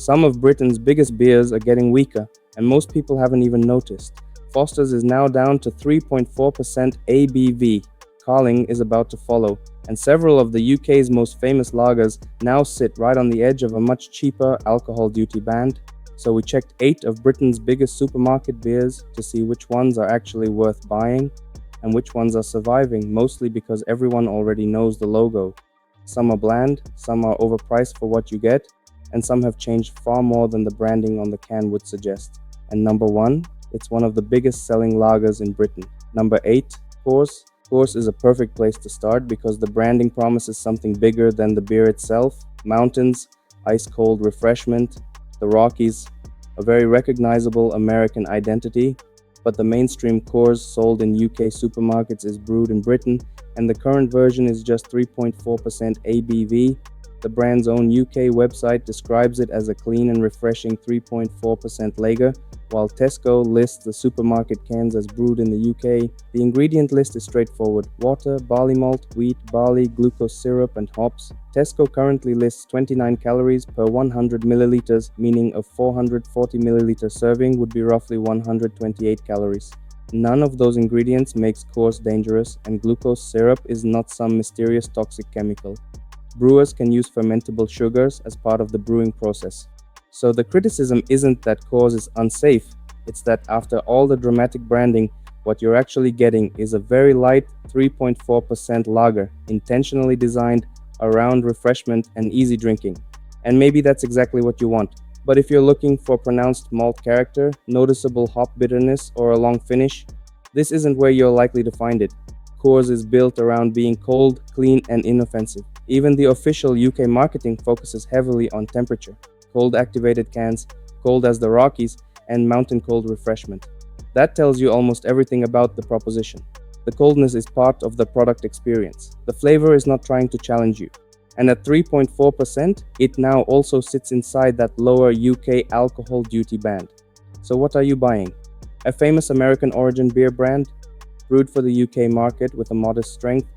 Some of Britain's biggest beers are getting weaker, and most people haven't even noticed. Foster's is now down to 3.4% ABV. Carling is about to follow, and several of the UK's most famous lagers now sit right on the edge of a much cheaper alcohol duty band. So we checked 8 of Britain's biggest supermarket beers to see which ones are actually worth buying and which ones are surviving, mostly because everyone already knows the logo. Some are bland, some are overpriced for what you get, and some have changed far more than the branding on the can would suggest. And number 1, it's one of the biggest selling lagers in Britain. Number 8, Coors. Coors is a perfect place to start because the branding promises something bigger than the beer itself. Mountains, ice-cold refreshment, the Rockies, a very recognizable American identity, but the mainstream Coors sold in UK supermarkets is brewed in Britain, and the current version is just 3.4% ABV. The brand's own UK website describes it as a clean and refreshing 3.4% lager, while Tesco lists the supermarket cans as brewed in the UK. The ingredient list is straightforward: water, barley malt, wheat, barley, glucose syrup, and hops. Tesco currently lists 29 calories per 100 milliliters, meaning a 440 milliliter serving would be roughly 128 calories. None of those ingredients makes Coors dangerous, and glucose syrup is not some mysterious toxic chemical. Brewers can use fermentable sugars as part of the brewing process. So the criticism isn't that Coors is unsafe, it's that after all the dramatic branding, what you're actually getting is a very light 3.4% lager, intentionally designed around refreshment and easy drinking. And maybe that's exactly what you want. But if you're looking for pronounced malt character, noticeable hop bitterness, or a long finish, this isn't where you're likely to find it. Coors is built around being cold, clean, and inoffensive. Even the official UK marketing focuses heavily on temperature. Cold activated cans, cold as the Rockies, and mountain cold refreshment. That tells you almost everything about the proposition. The coldness is part of the product experience. The flavor is not trying to challenge you. And at 3.4%, it now also sits inside that lower UK alcohol duty band. So what are you buying? A famous American origin beer brand, brewed for the UK market with a modest strength,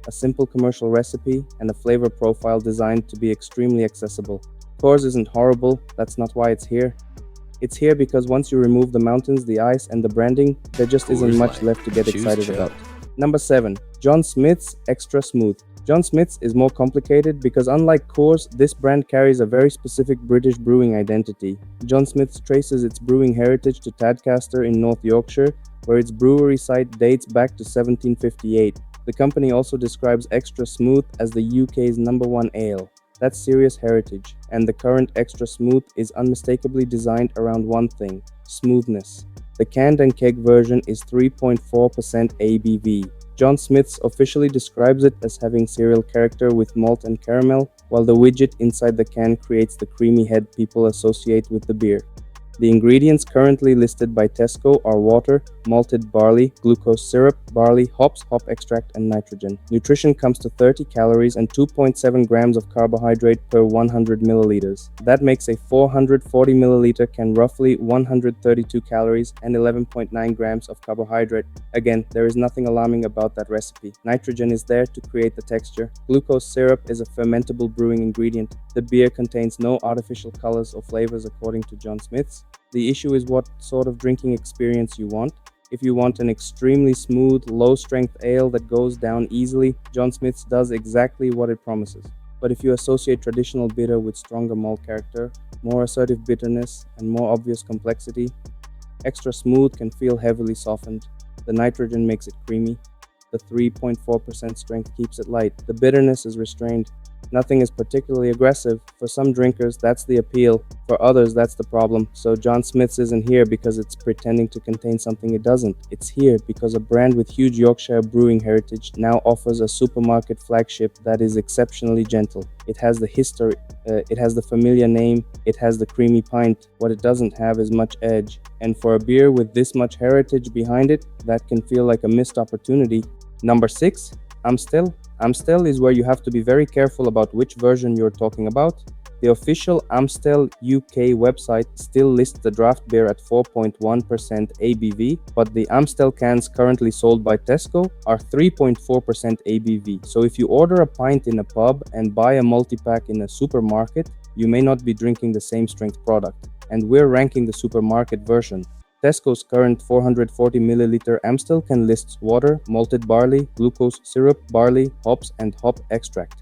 a simple commercial recipe, and a flavor profile designed to be extremely accessible. Coors isn't horrible, that's not why it's here. It's here because once you remove the mountains, the ice, and the branding, there just isn't much left to get excited about. Number 7. John Smith's Extra Smooth. John Smith's is more complicated because unlike Coors, this brand carries a very specific British brewing identity. John Smith's traces its brewing heritage to Tadcaster in North Yorkshire, where its brewery site dates back to 1758. The company also describes Extra Smooth as the UK's #1 ale. That's serious heritage, and the current Extra Smooth is unmistakably designed around one thing: smoothness. The canned and keg version is 3.4% ABV. John Smith's officially describes it as having cereal character with malt and caramel, while the widget inside the can creates the creamy head people associate with the beer. The ingredients currently listed by Tesco are water, malted barley, glucose syrup, barley, hops, hop extract, and nitrogen. Nutrition comes to 30 calories and 2.7 grams of carbohydrate per 100 milliliters. That makes a 440 milliliter can roughly 132 calories and 11.9 grams of carbohydrate. Again, there is nothing alarming about that recipe. Nitrogen is there to create the texture. Glucose syrup is a fermentable brewing ingredient. The beer contains no artificial colors or flavors according to John Smith's. The issue is what sort of drinking experience you want. If you want an extremely smooth, low-strength ale that goes down easily, John Smith's does exactly what it promises. But if you associate traditional bitter with stronger malt character, more assertive bitterness, and more obvious complexity, Extra Smooth can feel heavily softened. The nitrogen makes it creamy. The 3.4% strength keeps it light. The bitterness is restrained. Nothing is particularly aggressive. For some drinkers, that's the appeal. For others, that's the problem. So John Smith's isn't here because it's pretending to contain something it doesn't. It's here because a brand with huge Yorkshire brewing heritage now offers a supermarket flagship that is exceptionally gentle. It has the history, it has the familiar name, it has the creamy pint. What it doesn't have is much edge. And for a beer with this much heritage behind it, that can feel like a missed opportunity. Number 6, Amstel. Amstel is where you have to be very careful about which version you're talking about. The official Amstel UK website still lists the draft beer at 4.1% ABV, but the Amstel cans currently sold by Tesco are 3.4% ABV. So if you order a pint in a pub and buy a multi-pack in a supermarket, you may not be drinking the same strength product. And we're ranking the supermarket version. Tesco's current 440 milliliter Amstel can lists water, malted barley, glucose syrup, barley, hops, and hop extract.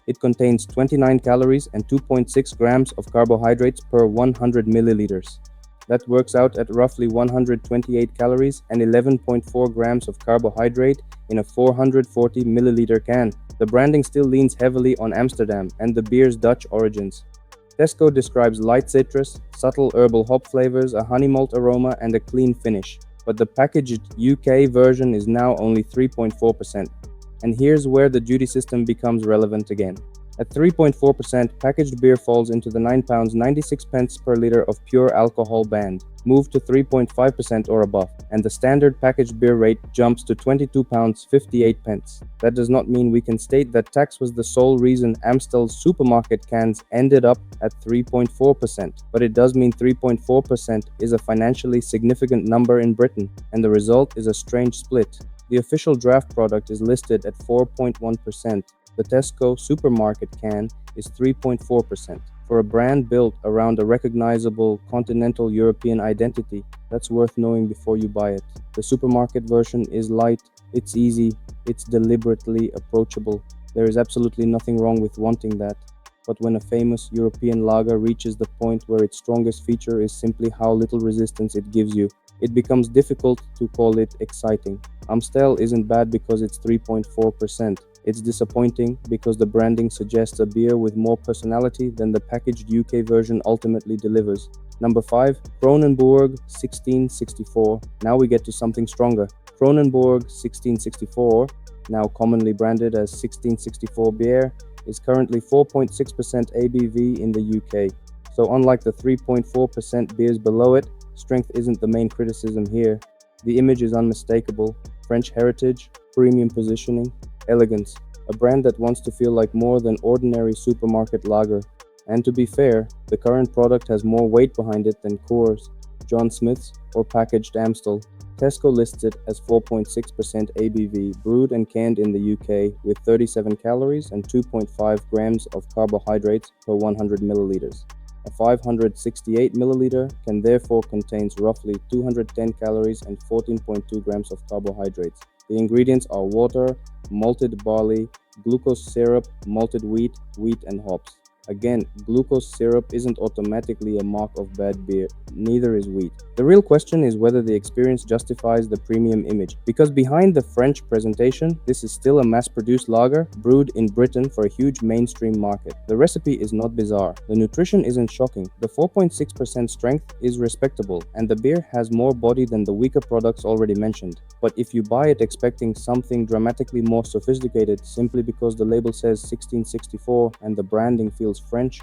It contains 29 calories and 2.6 grams of carbohydrates per 100 milliliters. That works out at roughly 128 calories and 11.4 grams of carbohydrate in a 440 milliliter can. The branding still leans heavily on Amsterdam and the beer's Dutch origins. Tesco describes light citrus, subtle herbal hop flavors, a honey malt aroma, and a clean finish. But the packaged UK version is now only 3.4%. And here's where the duty system becomes relevant again. At 3.4%, packaged beer falls into the £9.96 per litre of pure alcohol band. Move to 3.5% or above, and the standard packaged beer rate jumps to £22.58. That does not mean we can state that tax was the sole reason Amstel's supermarket cans ended up at 3.4%, but it does mean 3.4% is a financially significant number in Britain, and the result is a strange split. The official draft product is listed at 4.1%. The Tesco supermarket can is 3.4%. For a brand built around a recognizable continental European identity, that's worth knowing before you buy it. The supermarket version is light, it's easy, it's deliberately approachable. There is absolutely nothing wrong with wanting that. But when a famous European lager reaches the point where its strongest feature is simply how little resistance it gives you, it becomes difficult to call it exciting. Amstel isn't bad because it's 3.4%. It's disappointing because the branding suggests a beer with more personality than the packaged UK version ultimately delivers. Number 5. Kronenbourg 1664. Now we get to something stronger. Kronenbourg 1664, now commonly branded as 1664 beer, is currently 4.6% ABV in the UK. So unlike the 3.4% beers below it, strength isn't the main criticism here. The image is unmistakable. French heritage, premium positioning, elegance. A brand that wants to feel like more than ordinary supermarket lager. And to be fair, the current product has more weight behind it than Coors, John Smith's, or packaged Amstel. Tesco lists it as 4.6% ABV, brewed and canned in the UK, with 37 calories and 2.5 grams of carbohydrates per 100 milliliters. A 568 milliliter can therefore contains roughly 210 calories and 14.2 grams of carbohydrates. The ingredients are water, malted barley, glucose syrup, malted wheat, and hops. Again, glucose syrup isn't automatically a mark of bad beer, neither is wheat. The real question is whether the experience justifies the premium image, because behind the French presentation, this is still a mass-produced lager brewed in Britain for a huge mainstream market. The recipe is not bizarre, the nutrition isn't shocking, the 4.6% strength is respectable, and the beer has more body than the weaker products already mentioned. But if you buy it expecting something dramatically more sophisticated simply because the label says 1664 and the branding feels French,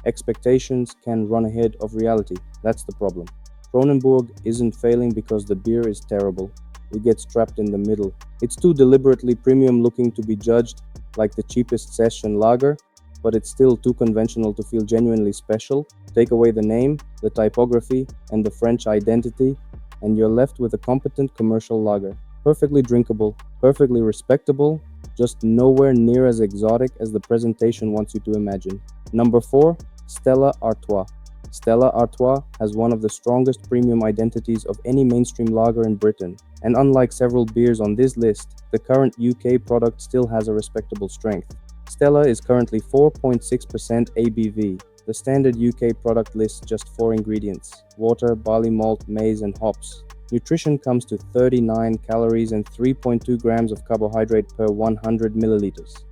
expectations can run ahead of reality. That's the problem. Kronenbourg isn't failing because the beer is terrible. It gets trapped in the middle. It's too deliberately premium looking to be judged like the cheapest session lager, but it's still too conventional to feel genuinely special. Take away the name, the typography, and the French identity, and you're left with a competent commercial lager. Perfectly drinkable, perfectly respectable, just nowhere near as exotic as the presentation wants you to imagine. Number 4. Stella Artois. Stella Artois has one of the strongest premium identities of any mainstream lager in Britain, and unlike several beers on this list, the current UK product still has a respectable strength. Stella is currently 4.6% ABV. The standard UK product lists just 4 ingredients: water, barley malt, maize, and hops. Nutrition comes to 39 calories and 3.2 grams of carbohydrate per 100 milliliters.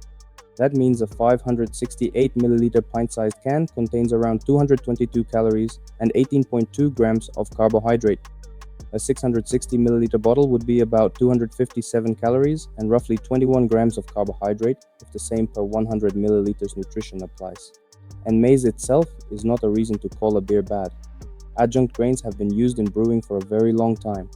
That means a 568 milliliter pint-sized can contains around 222 calories and 18.2 grams of carbohydrate. A 660 milliliter bottle would be about 257 calories and roughly 21 grams of carbohydrate if the same per 100 milliliters nutrition applies. And maize itself is not a reason to call a beer bad. Adjunct grains have been used in brewing for a very long time.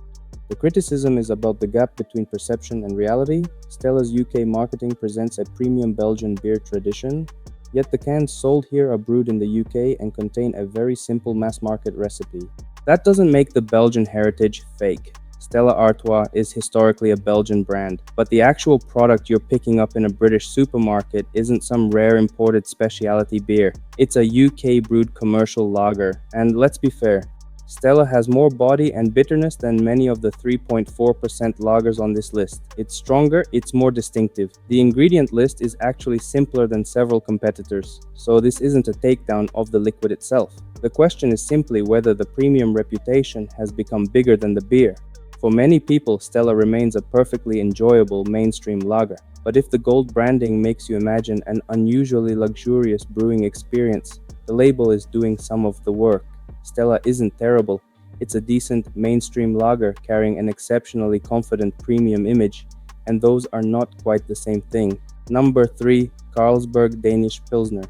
The criticism is about the gap between perception and reality. Stella's UK marketing presents a premium Belgian beer tradition, yet the cans sold here are brewed in the UK and contain a very simple mass-market recipe. That doesn't make the Belgian heritage fake. Stella Artois is historically a Belgian brand, but the actual product you're picking up in a British supermarket isn't some rare imported specialty beer. It's a UK brewed commercial lager, and let's be fair, Stella has more body and bitterness than many of the 3.4% lagers on this list. It's stronger, it's more distinctive. The ingredient list is actually simpler than several competitors, so this isn't a takedown of the liquid itself. The question is simply whether the premium reputation has become bigger than the beer. For many people, Stella remains a perfectly enjoyable mainstream lager. But if the gold branding makes you imagine an unusually luxurious brewing experience, the label is doing some of the work. Stella isn't terrible. It's a decent mainstream lager carrying an exceptionally confident premium image, and those are not quite the same thing. Number 3, Carlsberg Danish Pilsner.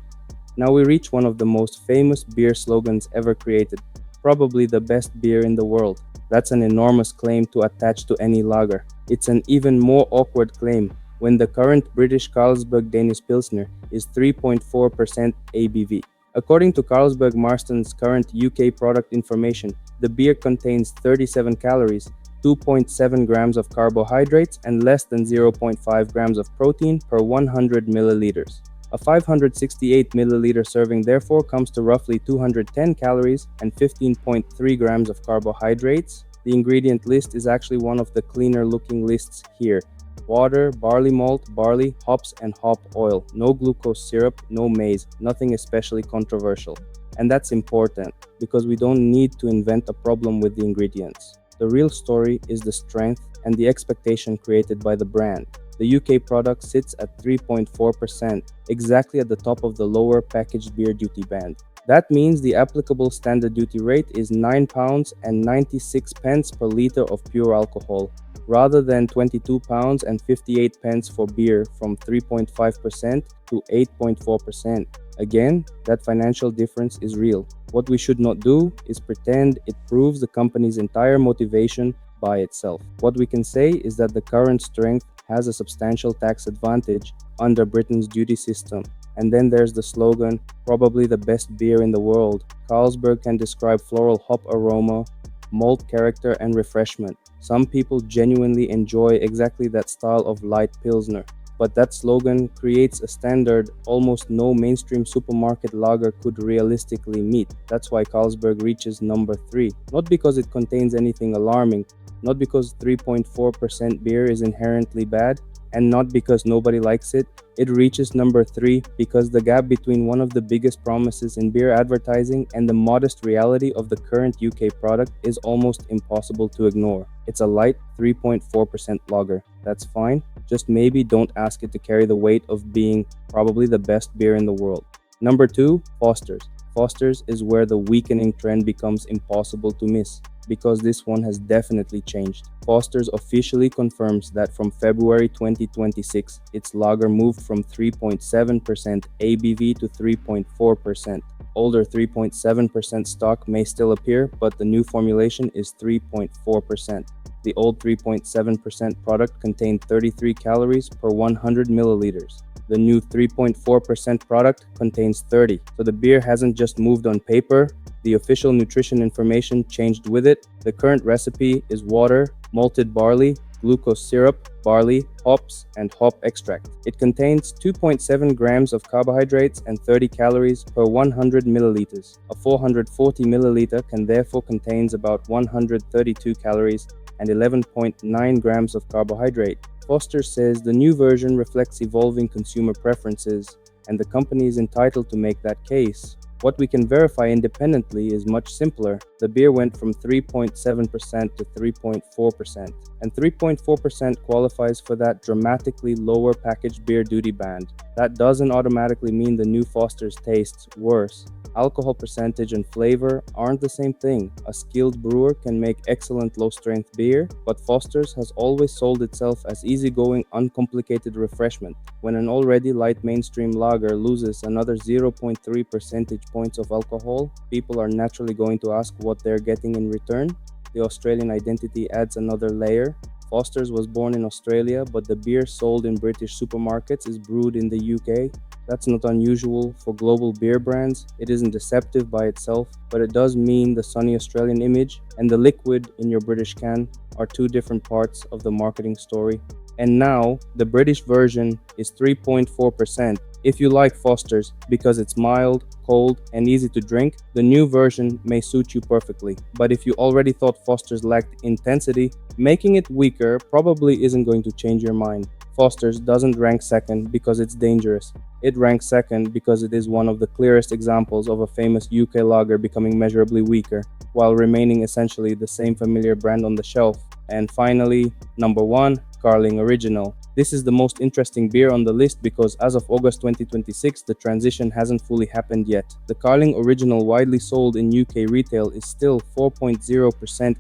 Now we reach one of the most famous beer slogans ever created, probably the best beer in the world. That's an enormous claim to attach to any lager. It's an even more awkward claim when the current British Carlsberg Danish Pilsner is 3.4% ABV. According to Carlsberg Marston's current UK product information, the beer contains 37 calories, 2.7 grams of carbohydrates, and less than 0.5 grams of protein per 100 milliliters. A 568 milliliter serving therefore comes to roughly 210 calories and 15.3 grams of carbohydrates. The ingredient list is actually one of the cleaner looking lists here. Water, barley malt, barley, hops, and hop oil. No glucose syrup, no maize, nothing especially controversial. And that's important, because we don't need to invent a problem with the ingredients. The real story is the strength and the expectation created by the brand. The UK product sits at 3.4%, exactly at the top of the lower packaged beer duty band. That means the applicable standard duty rate is £9.96 per litre of pure alcohol, rather than £22.58 for beer from 3.5% to 8.4%. Again, that financial difference is real. What we should not do is pretend it proves the company's entire motivation by itself. What we can say is that the current strength has a substantial tax advantage under Britain's duty system. And then there's the slogan, probably the best beer in the world. Carlsberg can describe floral hop aroma, malt character, and refreshment. Some people genuinely enjoy exactly that style of light pilsner. But that slogan creates a standard almost no mainstream supermarket lager could realistically meet. That's why Carlsberg reaches number 3. Not because it contains anything alarming, not because 3.4% beer is inherently bad, and not because nobody likes it. It reaches number 3 because the gap between one of the biggest promises in beer advertising and the modest reality of the current UK product is almost impossible to ignore. It's a light 3.4% lager. That's fine, just maybe don't ask it to carry the weight of being probably the best beer in the world. Number 2, Foster's. Foster's is where the weakening trend becomes impossible to miss, because this one has definitely changed. Foster's officially confirms that from February 2026, its lager moved from 3.7% ABV to 3.4%. Older 3.7% stock may still appear, but the new formulation is 3.4%. The old 3.7% product contained 33 calories per 100 milliliters. The new 3.4% product contains 30. So the beer hasn't just moved on paper, the official nutrition information changed with it. The current recipe is water, malted barley, glucose syrup, barley, hops, and hop extract. It contains 2.7 grams of carbohydrates and 30 calories per 100 milliliters. A 440 milliliter can therefore contains about 132 calories and 11.9 grams of carbohydrate. Foster says the new version reflects evolving consumer preferences, and the company is entitled to make that case. What we can verify independently is much simpler. The beer went from 3.7% to 3.4%, and 3.4% qualifies for that dramatically lower packaged beer duty band. That doesn't automatically mean the new Foster's tastes worse. Alcohol percentage and flavor aren't the same thing. A skilled brewer can make excellent low-strength beer, but Foster's has always sold itself as easygoing, uncomplicated refreshment. When an already light mainstream lager loses another 0.3 percentage points of alcohol, people are naturally going to ask what they're getting in return. The Australian identity adds another layer. Foster's was born in Australia, but the beer sold in British supermarkets is brewed in the UK. That's not unusual for global beer brands. It isn't deceptive by itself, but it does mean the sunny Australian image and the liquid in your British can are two different parts of the marketing story. And now, the British version is 3.4%. If you like Foster's because it's mild, cold, and easy to drink, the new version may suit you perfectly. But if you already thought Foster's lacked intensity, making it weaker probably isn't going to change your mind. Foster's doesn't rank second because it's dangerous. It ranks second because it is one of the clearest examples of a famous UK lager becoming measurably weaker, while remaining essentially the same familiar brand on the shelf. And finally, number 1, Carling Original. This is the most interesting beer on the list because as of August 2026, the transition hasn't fully happened yet. The Carling Original, widely sold in UK retail, is still 4.0%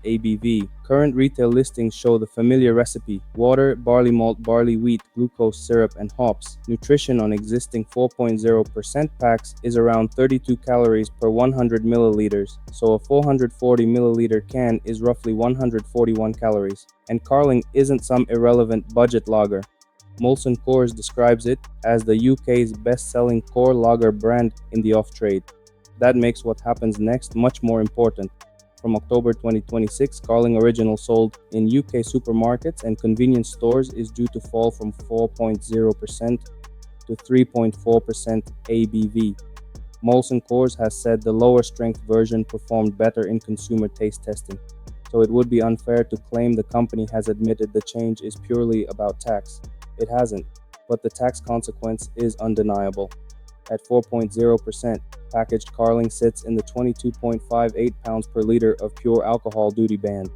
ABV. Current retail listings show the familiar recipe: water, barley malt, barley wheat, glucose syrup, and hops. Nutrition on existing 4.0% packs is around 32 calories per 100 milliliters, so a 440 milliliter can is roughly 141 calories. And Carling isn't some irrelevant budget lager. Molson Coors describes it as the UK's best-selling core lager brand in the off-trade. That makes what happens next much more important. From October 2026, Carling Original sold in UK supermarkets and convenience stores is due to fall from 4.0% to 3.4% ABV. Molson Coors has said the lower strength version performed better in consumer taste testing, so it would be unfair to claim the company has admitted the change is purely about tax. It hasn't, but the tax consequence is undeniable. At 4.0%, packaged Carling sits in the 22.58 pounds per liter of pure alcohol duty band.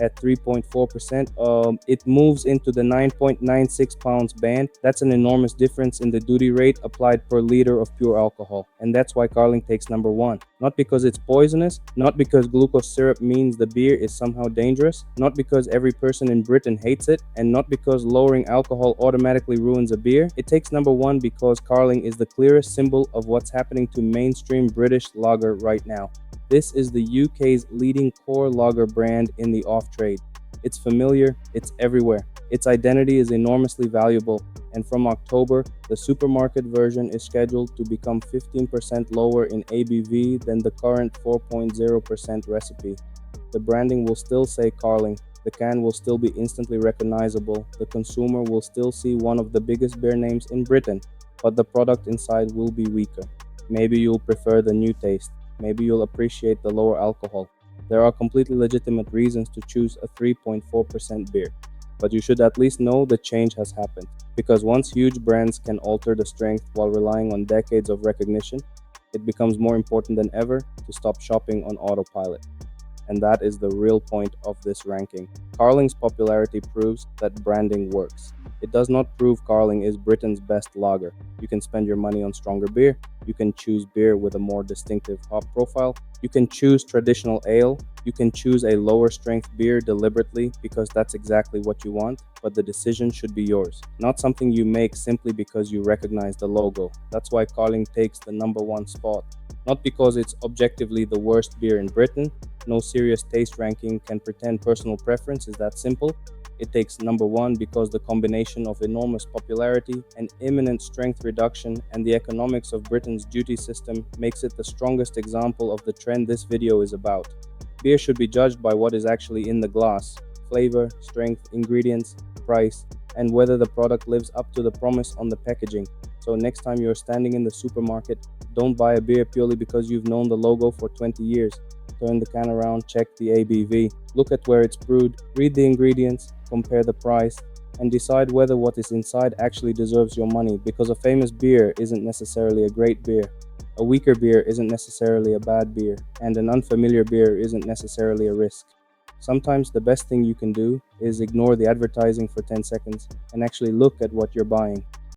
At 3.4%, it moves into the 9.96 pounds band. That's an enormous difference in the duty rate applied per liter of pure alcohol. And that's why Carling takes number 1. Not because it's poisonous, not because glucose syrup means the beer is somehow dangerous, not because every person in Britain hates it, and not because lowering alcohol automatically ruins a beer. It takes number 1 because Carling is the clearest symbol of what's happening to mainstream British lager right now. This is the UK's leading core lager brand in the off-trade. It's familiar, it's everywhere. Its identity is enormously valuable, and from October, the supermarket version is scheduled to become 15% lower in ABV than the current 4.0% recipe. The branding will still say Carling, the can will still be instantly recognizable, the consumer will still see one of the biggest beer names in Britain, but the product inside will be weaker. Maybe you'll prefer the new taste. Maybe you'll appreciate the lower alcohol. There are completely legitimate reasons to choose a 3.4% beer, but you should at least know the change has happened. Because once huge brands can alter the strength while relying on decades of recognition, it becomes more important than ever to stop shopping on autopilot. And that is the real point of this ranking. Carling's popularity proves that branding works. It does not prove Carling is Britain's best lager. You can spend your money on stronger beer. You can choose beer with a more distinctive hop profile. You can choose traditional ale. You can choose a lower strength beer deliberately because that's exactly what you want, but the decision should be yours, not something you make simply because you recognize the logo. That's why Carling takes the number 1 spot. Not because it's objectively the worst beer in Britain. No serious taste ranking can pretend personal preference is that simple. It takes number 1 because the combination of enormous popularity and imminent strength reduction and the economics of Britain's duty system makes it the strongest example of the trend this video is about. Beer should be judged by what is actually in the glass: flavor, strength, ingredients, price, and whether the product lives up to the promise on the packaging. So next time you're standing in the supermarket, don't buy a beer purely because you've known the logo for 20 years. Turn the can around, check the ABV, look at where it's brewed, read the ingredients, compare the price, and decide whether what is inside actually deserves your money, because a famous beer isn't necessarily a great beer. A weaker beer isn't necessarily a bad beer, and an unfamiliar beer isn't necessarily a risk. Sometimes the best thing you can do is ignore the advertising for 10 seconds and actually look at what you're buying.